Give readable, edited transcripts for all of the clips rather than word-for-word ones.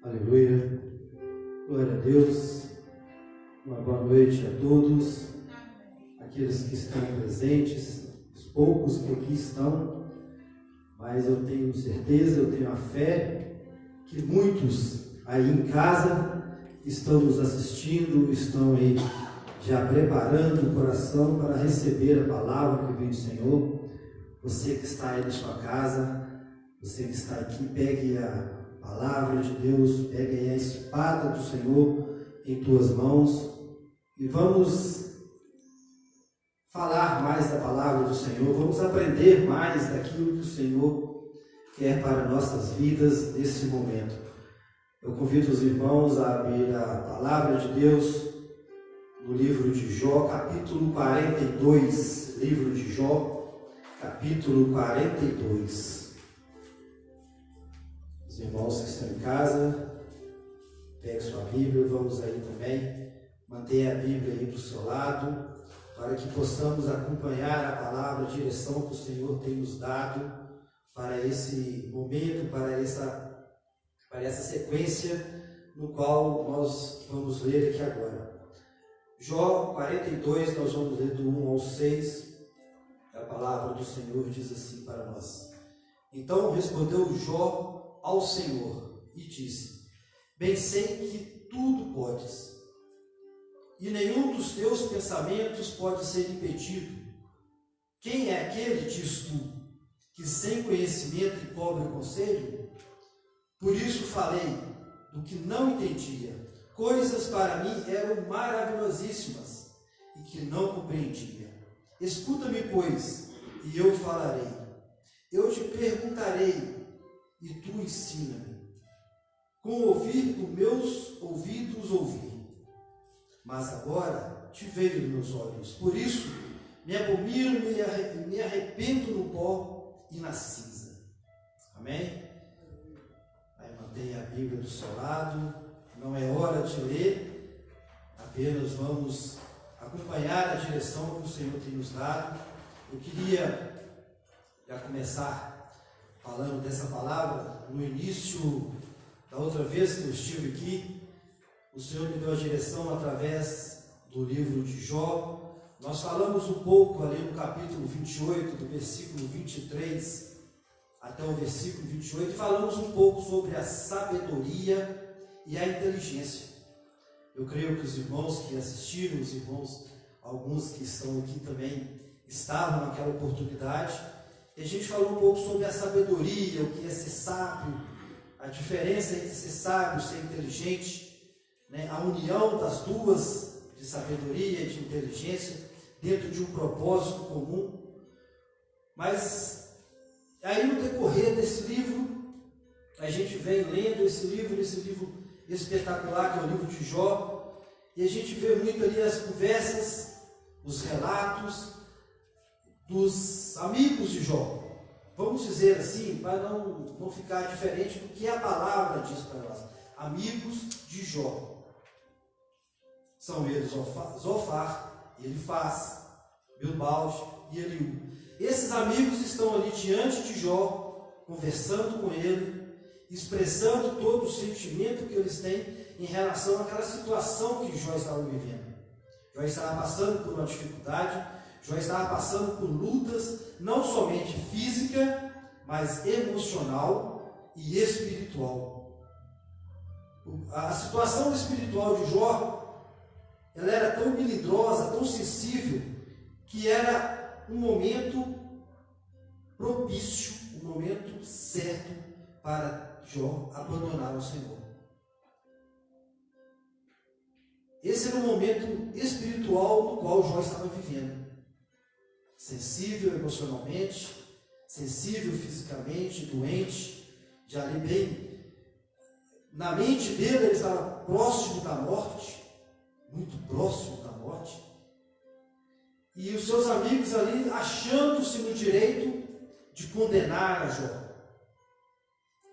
Aleluia. Glória a Deus. Uma boa noite a todos. Aqueles que estão presentes, os poucos que aqui estão, mas eu tenho certeza, eu tenho a fé que muitos aí em casa estão nos assistindo, estão aí já preparando o coração para receber a palavra que vem do Senhor. Você que está aí na sua casa, você que está aqui, pegue a palavra de Deus, pegue aí a espada do Senhor em tuas mãos e vamos falar mais da palavra do Senhor, vamos aprender mais daquilo que o Senhor quer para nossas vidas nesse momento. Eu convido os irmãos a abrir a palavra de Deus no livro de Jó, capítulo 42, livro de Jó, capítulo 42. Os irmãos que estão em casa, pegue sua Bíblia, vamos aí também, mantenha a Bíblia aí do seu lado, para que possamos acompanhar a palavra, a direção que o Senhor tem nos dado para esse momento, para essa sequência no qual nós vamos ler aqui agora. Jó 42, nós vamos ler do 1 ao 6, a palavra do Senhor diz assim para nós. Então respondeu Jó ao Senhor e disse: bem sei que tudo podes, e nenhum dos teus pensamentos pode ser impedido. Quem é aquele, diz tu, que sem conhecimento encobre o conselho? Por isso falei do que não entendia, coisas para mim eram maravilhosíssimas e que não compreendia. Escuta-me, pois, e eu falarei. Eu te perguntarei e tu ensina-me. Com o ouvir dos meus ouvidos ouvi, mas agora te vejo nos meus olhos. Por isso me abomino e me arrependo no pó e na cinza. Amém? Aí mantenha a Bíblia do seu lado. Não é hora de ler, apenas vamos acompanhar a direção que o Senhor tem nos dado. Eu queria já começar falando dessa palavra. No início da outra vez que eu estive aqui, o Senhor me deu a direção através do livro de Jó. Nós falamos um pouco ali no capítulo 28, do versículo 23 até o versículo 28, e falamos um pouco sobre a sabedoria e a inteligência. Eu creio que os irmãos que assistiram, os irmãos, alguns que estão aqui também, estavam naquela oportunidade, e a gente falou um pouco sobre a sabedoria, o que é ser sábio, a diferença entre ser sábio e ser inteligente, né? A união das duas, de sabedoria e de inteligência, dentro de um propósito comum. Mas aí no decorrer desse livro, a gente vem lendo esse livro espetacular que é o livro de Jó, e a gente vê muito ali as conversas, os relatos dos amigos de Jó. Vamos dizer assim, para não ficar diferente do que a palavra diz para nós. Amigos de Jó. São eles Zofar, Elifaz, Bilbalde e Eliú. Esses amigos estão ali diante de Jó, conversando com ele, expressando todo o sentimento que eles têm em relação àquela situação que Jó estava vivendo. Jó estava passando por uma dificuldade, Jó estava passando por lutas, não somente física, mas emocional e espiritual. A situação espiritual de Jó, ela era tão melindrosa, tão sensível, que era um momento propício, um momento certo para Jó abandonar o Senhor. Esse era o momento espiritual no qual Jó estava vivendo. Sensível emocionalmente, sensível fisicamente, doente, já ali bem. Na mente dele ele estava próximo da morte, muito próximo da morte. E os seus amigos ali achando-se no direito de condenar a Jó.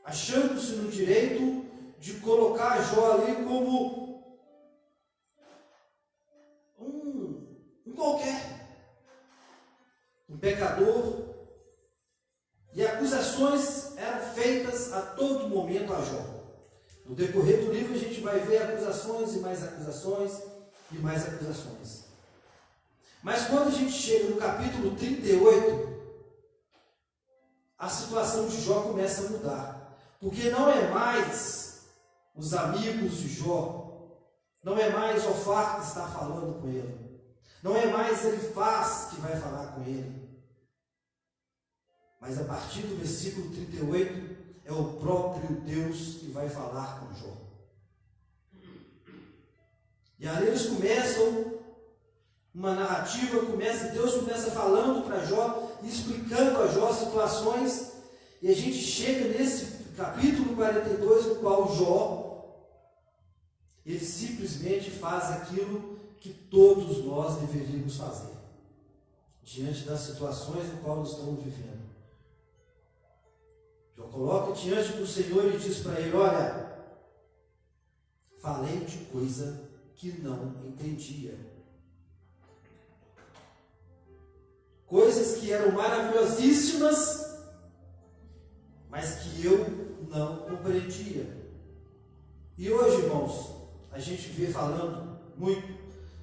Achando-se no direito de colocar Jó ali como um qualquer. Um pecador, e acusações eram feitas a todo momento a Jó. No decorrer do livro a gente vai ver acusações e mais acusações e mais acusações. Mas quando a gente chega no capítulo 38, a situação de Jó começa a mudar. Porque não é mais os amigos de Jó, não é mais Ofar que está falando com ele, não é mais Elifaz que vai falar com ele. Mas a partir do versículo 38, é o próprio Deus que vai falar com Jó. E ali eles começam uma narrativa, Deus começa falando para Jó, explicando a Jó situações, e a gente chega nesse capítulo 42, no qual Jó, ele simplesmente faz aquilo que todos nós deveríamos fazer, diante das situações no qual nós estamos vivendo. Jó coloca diante do Senhor e diz para ele: olha, falei de coisa que não entendia. Coisas que eram maravilhosíssimas, mas que eu não compreendia. E hoje, irmãos, a gente vê falando muito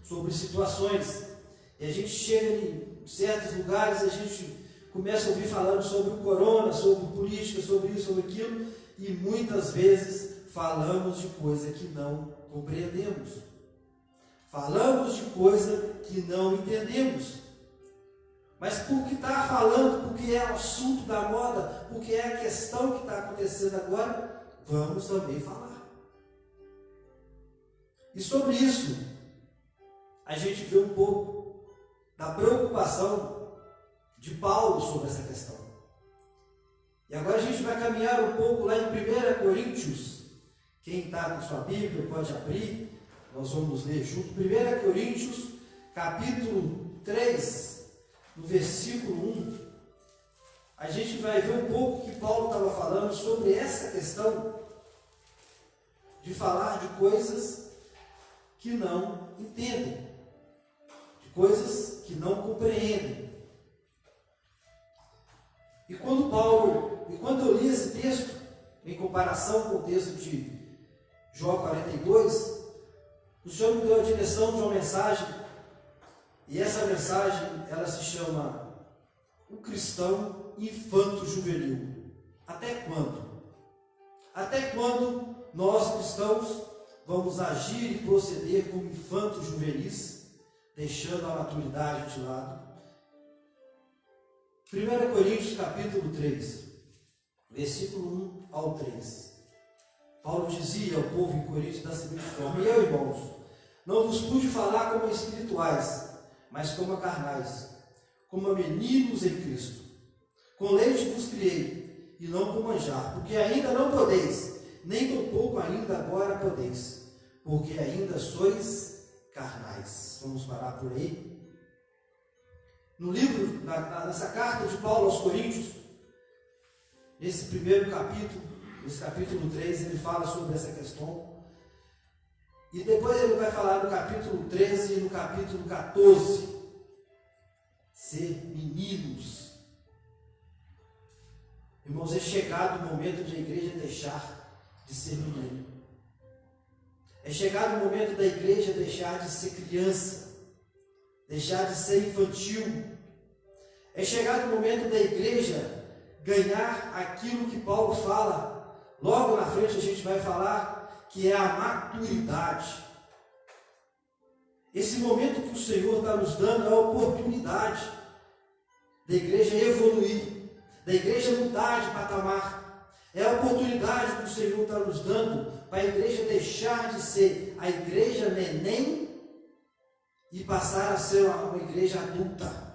sobre situações, e a gente chega em certos lugares, a gente começa a ouvir falando sobre o corona, sobre política, sobre isso, sobre aquilo, e muitas vezes falamos de coisa que não compreendemos. Falamos de coisa que não entendemos. Mas porque está falando, porque é o assunto da moda, porque é a questão que está acontecendo agora, vamos também falar. E sobre isso, a gente vê um pouco da preocupação de Paulo sobre essa questão. E agora a gente vai caminhar um pouco lá em 1 Coríntios. Quem está com sua Bíblia pode abrir, nós vamos ler junto. 1 Coríntios, capítulo 3, no versículo 1. A gente vai ver um pouco que Paulo estava falando sobre essa questão de falar de coisas que não entendem, de coisas que não compreendem. E quando eu li esse texto, em comparação com o texto de Jó 42, o Senhor me deu a direção de uma mensagem, e essa mensagem, ela se chama O Cristão Infanto-Juvenil. Até quando? Até quando nós cristãos vamos agir e proceder como infanto-juvenis, deixando a maturidade de lado? 1 Coríntios capítulo 3, versículo 1 ao 3. Paulo dizia ao povo em Coríntios da seguinte forma: e eu, irmãos, não vos pude falar como a espirituais, mas como a carnais, como a meninos em Cristo. Com leite vos criei, e não com manjar, porque ainda não podeis, nem tampouco ainda agora podeis, porque ainda sois carnais. Vamos parar por aí. No livro, nessa carta de Paulo aos Coríntios, nesse primeiro capítulo, nesse capítulo 3, ele fala sobre essa questão. E depois ele vai falar no capítulo 13 e no capítulo 14, ser meninos. Irmãos, é chegado o momento de a igreja deixar de ser menino. É chegado o momento da igreja deixar de ser criança, deixar de ser infantil. É chegado o momento da igreja ganhar aquilo que Paulo fala. Logo na frente a gente vai falar que é a maturidade. Esse momento que o Senhor está nos dando é a oportunidade da igreja evoluir, da igreja mudar de patamar. É a oportunidade que o Senhor está nos dando para a igreja deixar de ser a igreja neném e passar a ser uma igreja adulta.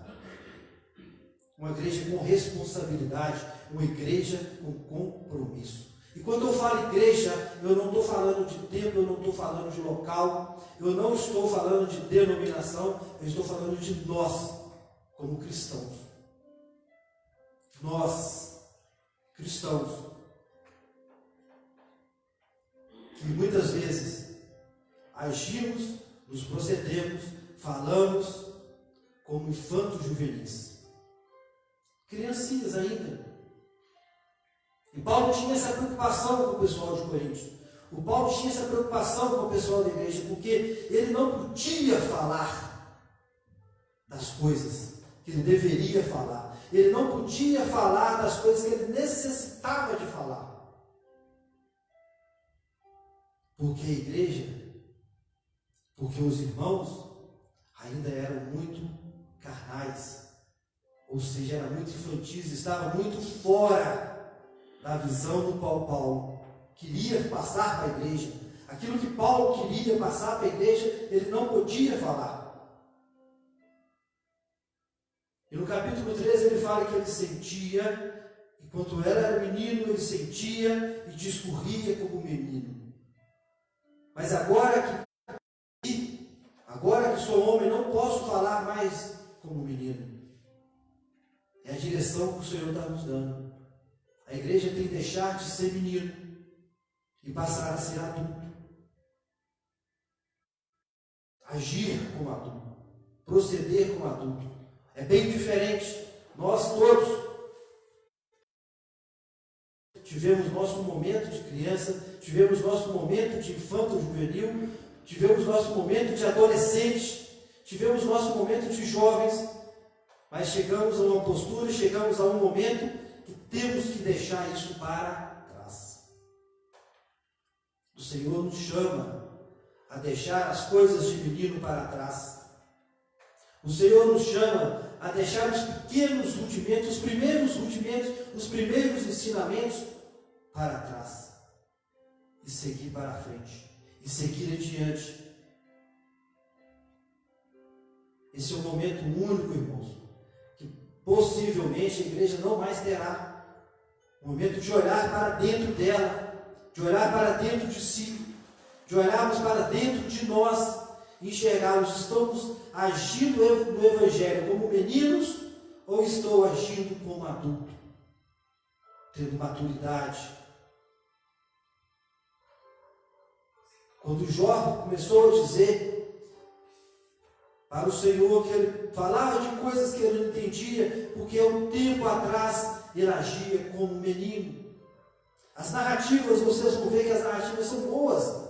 Uma igreja com responsabilidade, uma igreja com compromisso. E quando eu falo igreja, eu não estou falando de templo, eu não estou falando de local, eu não estou falando de denominação, eu estou falando de nós, como cristãos. Nós, cristãos, que muitas vezes agimos, nos procedemos, falamos como infantos juvenis, criancinhas ainda. E Paulo tinha essa preocupação com o pessoal de Coríntios. O Paulo tinha essa preocupação com o pessoal da igreja, porque ele não podia falar das coisas que ele deveria falar. Ele não podia falar das coisas que ele necessitava de falar. Porque a igreja, porque os irmãos ainda eram muito carnais, ou seja, eram muito infantis, estavam muito fora da visão do qual Paulo queria passar para a igreja. Aquilo que Paulo queria passar para a igreja, ele não podia falar. E no capítulo 13 ele fala que ele sentia, enquanto ela era menino, ele sentia e discorria como menino. Mas agora que sou homem, não posso falar mais como menino. É a direção que o Senhor está nos dando. A igreja tem que deixar de ser menino e passar a ser adulto. Agir como adulto. Proceder como adulto. É bem diferente. Nós todos tivemos nosso momento de criança, tivemos nosso momento de infanto juvenil, tivemos nosso momento de adolescente, tivemos nosso momento de jovens, mas chegamos a uma postura, chegamos a um momento que temos que deixar isso para trás. O Senhor nos chama a deixar as coisas de menino para trás. O Senhor nos chama a deixar os pequenos rudimentos, os primeiros rudimentos, os primeiros ensinamentos para trás e seguir para a frente, e seguir adiante. Esse é um momento único, irmãos, que possivelmente a igreja não mais terá. Um momento de olhar para dentro dela, de olhar para dentro de si, de olharmos para dentro de nós e enxergarmos, estamos agindo no Evangelho como meninos ou estou agindo como adulto, tendo maturidade. Quando Jó começou a dizer para o Senhor que ele falava de coisas que ele não entendia, porque há um tempo atrás ele agia como menino. As narrativas, vocês vão ver que as narrativas são boas.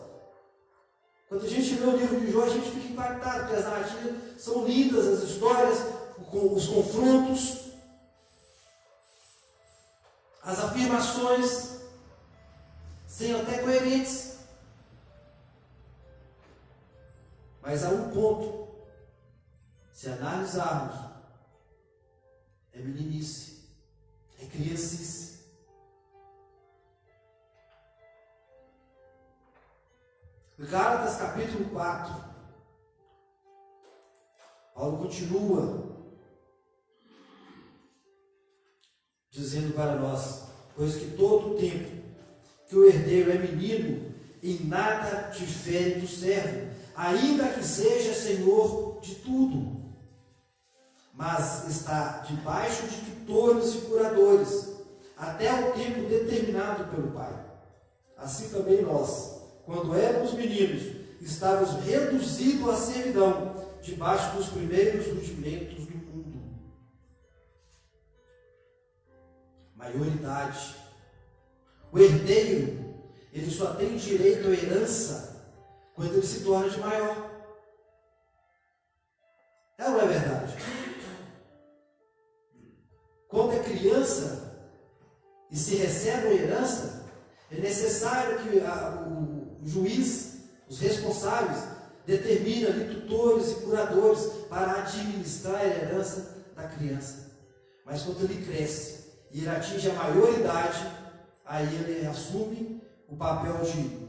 Quando a gente lê o livro de Jó, a gente fica impactado, porque as narrativas são lindas, as histórias, os confrontos, as afirmações, sendo até coerentes. Mas há um ponto, se analisarmos, é meninice, é criancice. Gálatas capítulo 4, Paulo continua dizendo para nós: pois que todo o tempo que o herdeiro é menino, em nada difere do servo, ainda que seja senhor de tudo, mas está debaixo de tutores e curadores, até o tempo determinado pelo Pai. Assim também nós, quando éramos meninos, estávamos reduzidos à servidão, debaixo dos primeiros rudimentos do mundo. Maioridade. O herdeiro, ele só tem direito à herança quando ele se torna de maior. É ou não é verdade? Quando é criança e se recebe uma herança, é necessário que o juiz, os responsáveis, determinem ali tutores e curadores para administrar a herança da criança. Mas quando ele cresce e ele atinge a maioridade, aí ele assume o papel de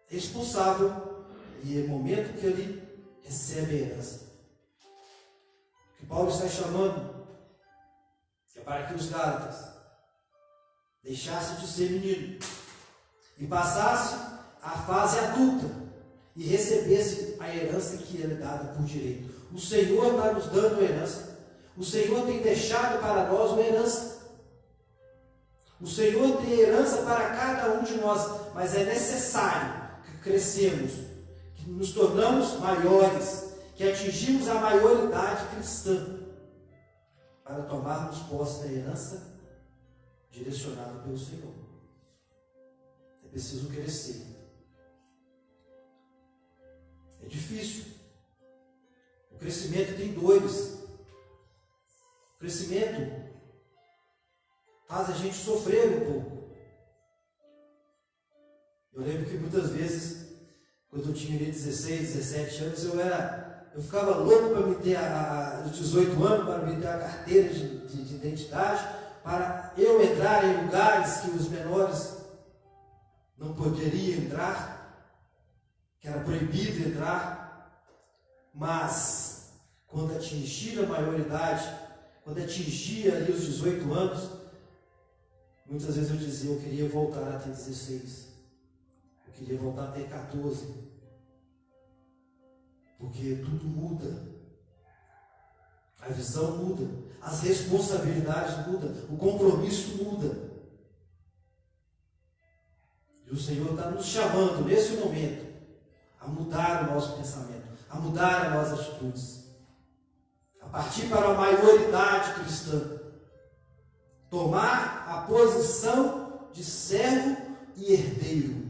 responsável e é o momento que ele recebe a herança. O que Paulo está chamando é para que os Gálatas deixassem de ser menino e passassem à fase adulta e recebessem a herança que era dada por direito. O Senhor está nos dando herança. O Senhor tem deixado para nós uma herança. O Senhor tem herança para cada um de nós, mas é necessário que crescemos, que nos tornamos maiores, que atingimos a maioridade cristã, para tomarmos posse da herança direcionada pelo Senhor. é preciso crescer. É difícil. O crescimento tem dores. O crescimento faz a gente sofrer um pouco. Eu lembro que muitas vezes, quando eu tinha 16, 17 anos, eu ficava louco para me ter aos 18 anos, para me ter a carteira de identidade, para eu entrar em lugares que os menores não poderiam entrar, que era proibido entrar. Mas quando atingia a maioridade, quando atingia ali os 18 anos, muitas vezes eu dizia, eu queria voltar a ter 16. Eu queria voltar a ter 14. Porque tudo muda. A visão muda. As responsabilidades mudam. O compromisso muda. E o Senhor está nos chamando, nesse momento, a mudar o nosso pensamento, a mudar as nossas atitudes. A partir para a maioridade cristã. Tomar a posição de servo e herdeiro.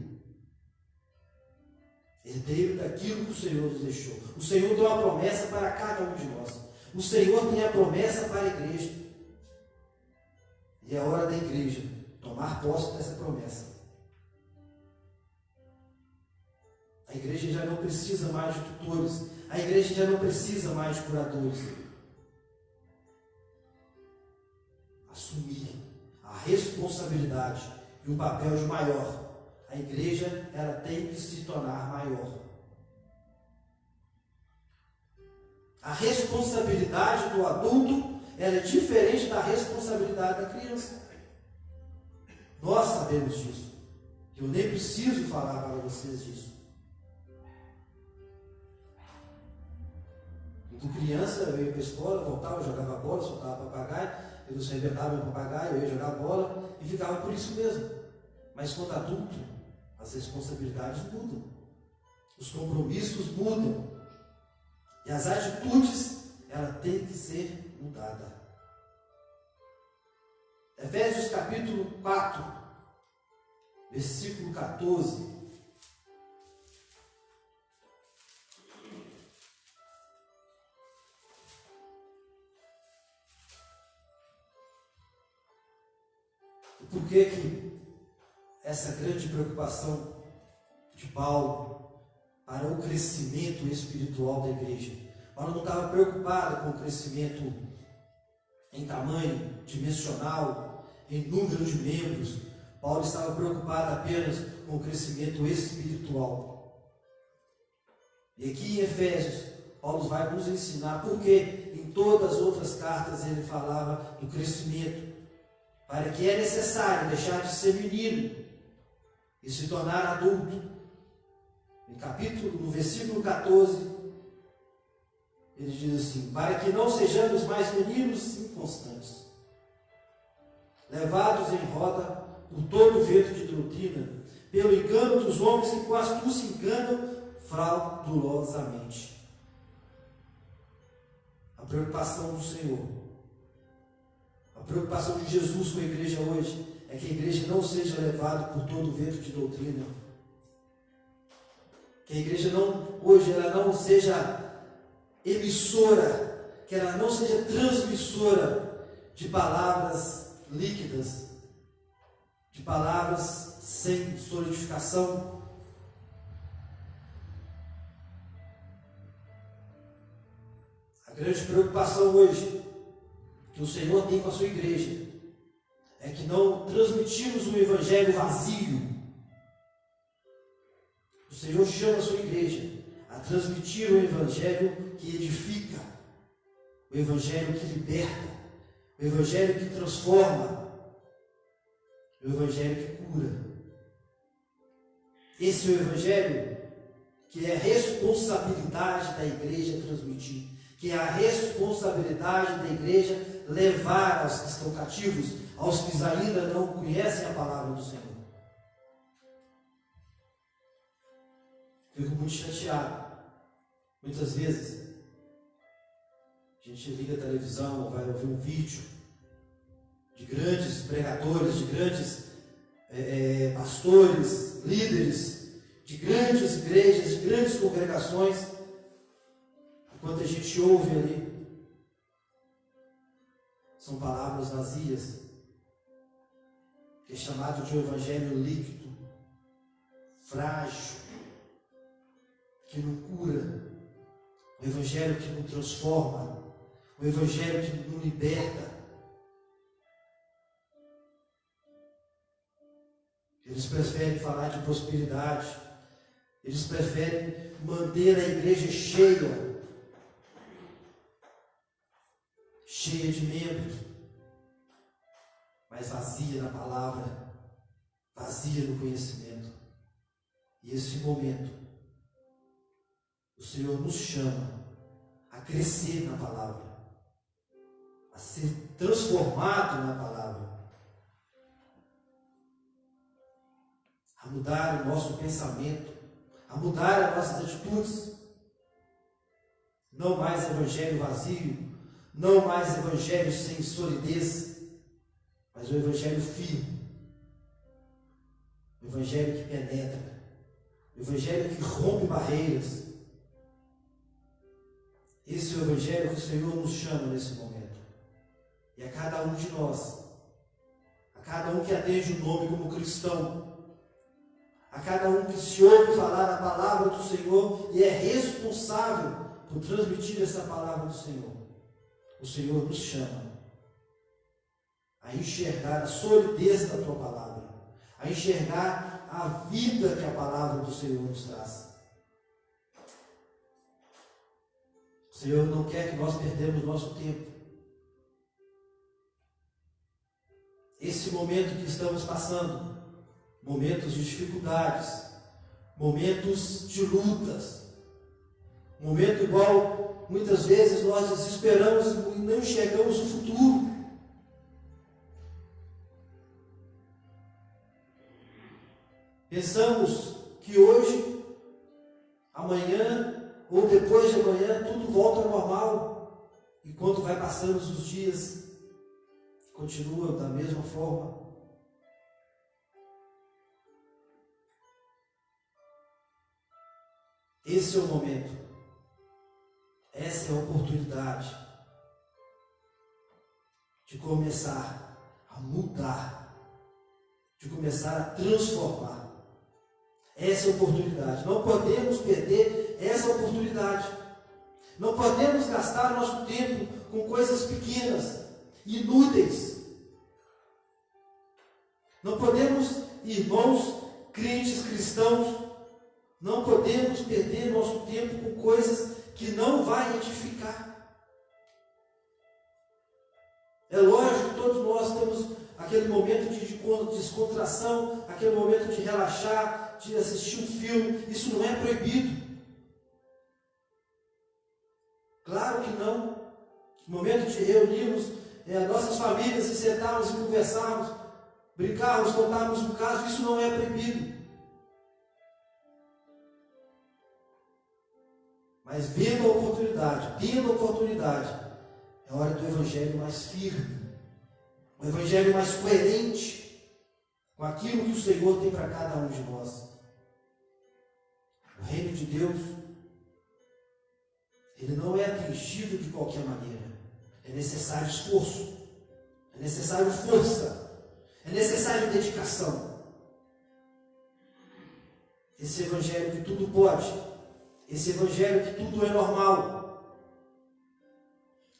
Herdeiro daquilo que o Senhor nos deixou. O Senhor deu uma promessa para cada um de nós. O Senhor tem a promessa para a igreja. E é hora da igreja tomar posse dessa promessa. A igreja já não precisa mais de tutores. A igreja já não precisa mais de curadores. Assumir a responsabilidade e o papel de maior. A igreja, ela tem que se tornar maior. A responsabilidade do adulto, ela é diferente da responsabilidade da criança. Nós sabemos disso. Eu nem preciso falar para vocês disso. Quando criança, eu ia para a escola, voltava, jogava bola, soltava papagaio, eu não arrebentava meu papagaio, eu ia jogar bola e ficava por isso mesmo. Mas quando adulto, as responsabilidades mudam, os compromissos mudam e as atitudes, ela tem que ser mudada. Efésios capítulo 4, versículo 14. Por que essa grande preocupação de Paulo para o crescimento espiritual da igreja? Paulo não estava preocupado com o crescimento em tamanho, dimensional, em número de membros. Paulo estava preocupado apenas com o crescimento espiritual. E aqui em Efésios, Paulo vai nos ensinar porque em todas as outras cartas ele falava do crescimento. Para que é necessário deixar de ser menino e se tornar adulto. No versículo 14, ele diz assim: para que não sejamos mais meninos inconstantes, levados em roda por todo vento de doutrina, pelo engano dos homens que com astúcia enganam fraudulosamente. A preocupação do Senhor, a preocupação de Jesus com a igreja hoje é que a igreja não seja levada por todo o vento de doutrina. Que a igreja hoje ela não seja emissora, que ela não seja transmissora de palavras líquidas, de palavras sem solidificação. A grande preocupação hoje que o Senhor tem com a sua igreja é que não transmitimos um evangelho vazio. O Senhor chama a sua igreja a transmitir o evangelho que edifica, o evangelho que liberta, o evangelho que transforma, o evangelho que cura. Esse é o evangelho que é responsabilidade da igreja transmitir, que é a responsabilidade da igreja levar aos que estão cativos, aos que ainda não conhecem a palavra do Senhor. Fico muito chateado. Muitas vezes a gente liga a televisão, vai ouvir um vídeo de grandes pregadores, de grandes pastores, líderes de grandes igrejas, de grandes congregações, enquanto a gente ouve ali, são palavras vazias, que é chamado de um evangelho líquido, frágil, que não cura, o evangelho que não transforma, o evangelho que não liberta. Eles preferem falar de prosperidade, eles preferem manter a igreja cheia de membros, mas vazia na palavra, vazia no conhecimento. E esse momento, o Senhor nos chama a crescer na palavra, a ser transformado na palavra, a mudar o nosso pensamento, a mudar as nossas atitudes. Não mais evangelho vazio, não mais evangelho sem solidez, mas o evangelho firme, o evangelho que penetra, o evangelho que rompe barreiras. Esse é o evangelho que o Senhor nos chama nesse momento. E a cada um de nós, a cada um que atende o nome como cristão, a cada um que se ouve falar a palavra do Senhor e é responsável por transmitir essa palavra do Senhor, o Senhor nos chama a enxergar a solidez da tua palavra, a enxergar a vida que a palavra do Senhor nos traz. O Senhor não quer que nós perdemos nosso tempo. Esse momento que estamos passando, momentos de dificuldades, momentos de lutas, momento igual muitas vezes nós desesperamos e não enxergamos o futuro. Pensamos que hoje, amanhã ou depois de amanhã tudo volta ao normal, e quando vai passando os dias, continua da mesma forma. Esse é o momento, essa é a oportunidade de começar a mudar, de começar a transformar. Essa é a oportunidade, não podemos perder essa oportunidade, não podemos gastar nosso tempo com coisas pequenas, inúteis. Não podemos, irmãos, crentes cristãos, não podemos perder nosso tempo com coisas que não vai edificar. É lógico que todos nós temos aquele momento de descontração, aquele momento de relaxar, de assistir um filme. Isso não é proibido. Claro que não. O momento de reunirmos nossas famílias e sentarmos e conversarmos, brincarmos, contarmos um caso, isso não é proibido. Mas vendo a oportunidade, é hora do evangelho mais firme, um evangelho mais coerente com aquilo que o Senhor tem para cada um de nós. O reino de Deus, ele não é atingido de qualquer maneira. É necessário esforço, é necessário força, é necessário dedicação. Esse evangelho que tudo pode, esse evangelho que tudo é normal,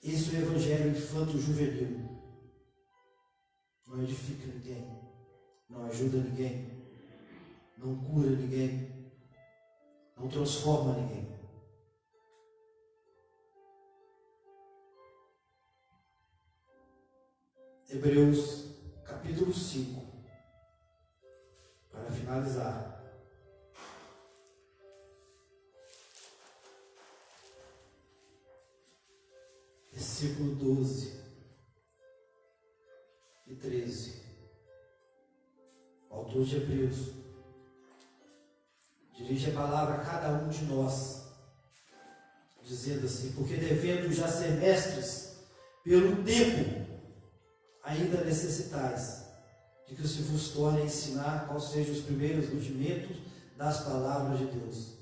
esse é o evangelho infanto-juvenil. Não edifica ninguém, não ajuda ninguém, não cura ninguém, não transforma ninguém. Hebreus capítulo 5, para finalizar. Versículo 12 e 13. O autor de Hebreus dirige a palavra a cada um de nós, dizendo assim: porque devendo já ser mestres pelo tempo, ainda necessitais de que se vos torne a ensinar quais sejam os primeiros rudimentos das palavras de Deus.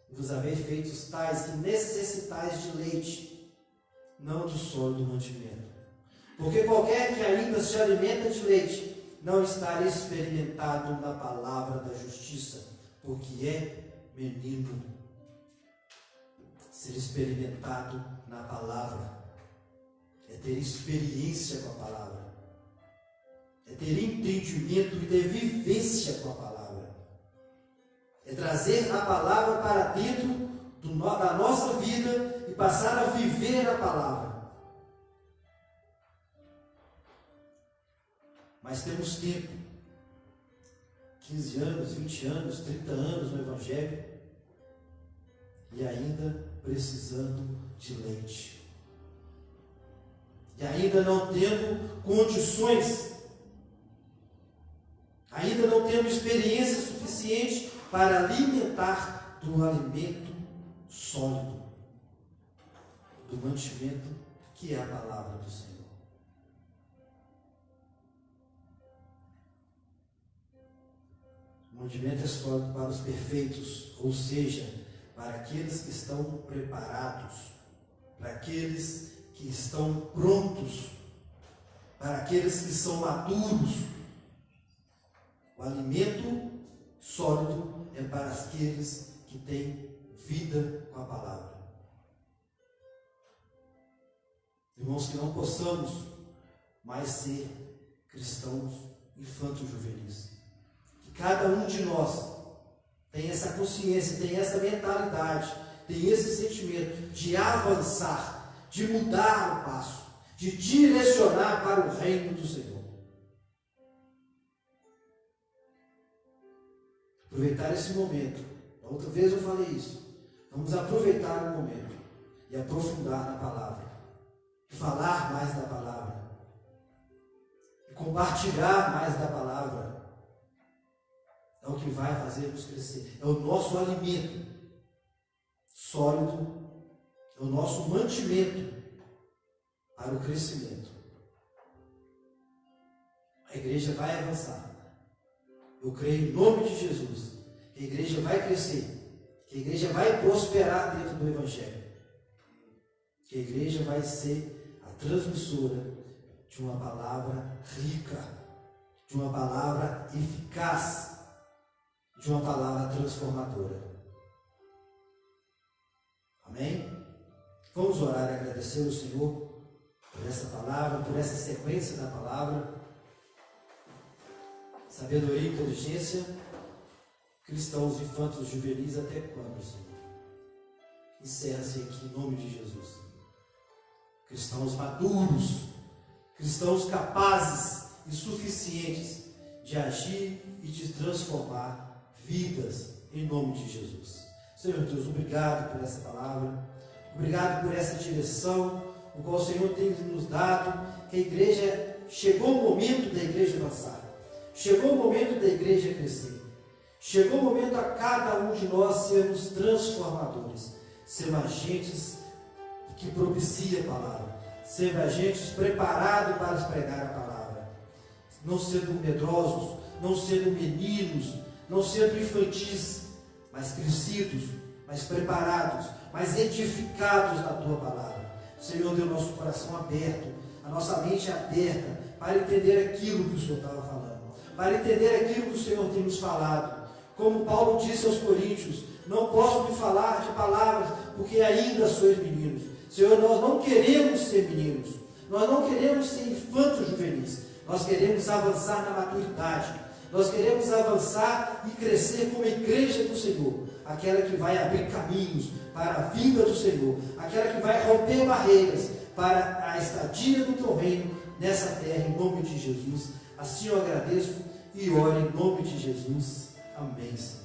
E vos haveis feitos tais que necessitais de leite, não do sólido mantimento. Porque qualquer que ainda se alimenta de leite, não está experimentado na palavra da justiça, porque é menino. Ser experimentado na palavra é ter experiência com a palavra, é ter entendimento e ter vivência com a palavra, é trazer a palavra para dentro da nossa vida e passar a viver a palavra. Mas temos tempo, 15 anos, 20 anos, 30 anos no Evangelho, e ainda precisando de leite. E ainda não tendo condições, ainda não tendo experiência suficiente para alimentar do alimento sólido, do mantimento que é a palavra do Senhor. O mantimento é sólido para os perfeitos, ou seja, para aqueles que estão preparados, para aqueles que estão prontos, para aqueles que são maduros. O alimento sólido é para aqueles que têm vida com a palavra. Irmãos, que não possamos mais ser cristãos infanto-juvenis. Que cada um de nós tem essa consciência, tem essa mentalidade, tem esse sentimento de avançar, de mudar o passo, de direcionar para o reino do Senhor. Aproveitar esse momento. Da outra vez eu falei isso. Vamos aproveitar o momento e aprofundar na palavra, e falar mais da palavra, e compartilhar mais da palavra. É o que vai fazer-nos crescer. É o nosso alimento sólido, é o nosso mantimento para o crescimento. A igreja vai avançar. Eu creio em nome de Jesus que a igreja vai crescer, que a igreja vai prosperar dentro do Evangelho, que a igreja vai ser a transmissora de uma palavra rica, de uma palavra eficaz, de uma palavra transformadora. Amém? Vamos orar e agradecer ao Senhor por essa palavra, por essa sequência da palavra. Sabedoria e inteligência, cristãos infantos juvenis até quando, Senhor? Encerra-se aqui em nome de Jesus. Cristãos maduros, cristãos capazes e suficientes de agir e de transformar vidas em nome de Jesus. Senhor Deus, obrigado por essa palavra, obrigado por essa direção, o qual o Senhor tem nos dado, que a igreja, chegou o momento da igreja avançar, chegou o momento da igreja crescer, chegou o momento a cada um de nós sermos transformadores, sermos agentes que propiciam a palavra, sermos agentes preparados para pregar a palavra, não sendo medrosos, não sendo meninos, não sendo infantis, mas crescidos, mais preparados, mais edificados na Tua palavra. Senhor, dê o nosso coração aberto, a nossa mente aberta, para entender aquilo que o Senhor estava falando, para entender aquilo que o Senhor tem nos falado. Como Paulo disse aos Coríntios, não posso me falar de palavras, porque ainda sois meninos. Senhor, nós não queremos ser meninos, nós não queremos ser infantos juvenis, nós queremos avançar na maturidade. Nós queremos avançar e crescer como igreja do Senhor, aquela que vai abrir caminhos para a vinda do Senhor, aquela que vai romper barreiras para a estadia do Teu reino nessa terra, em nome de Jesus. Assim eu agradeço e oro em nome de Jesus. Amém, Senhor.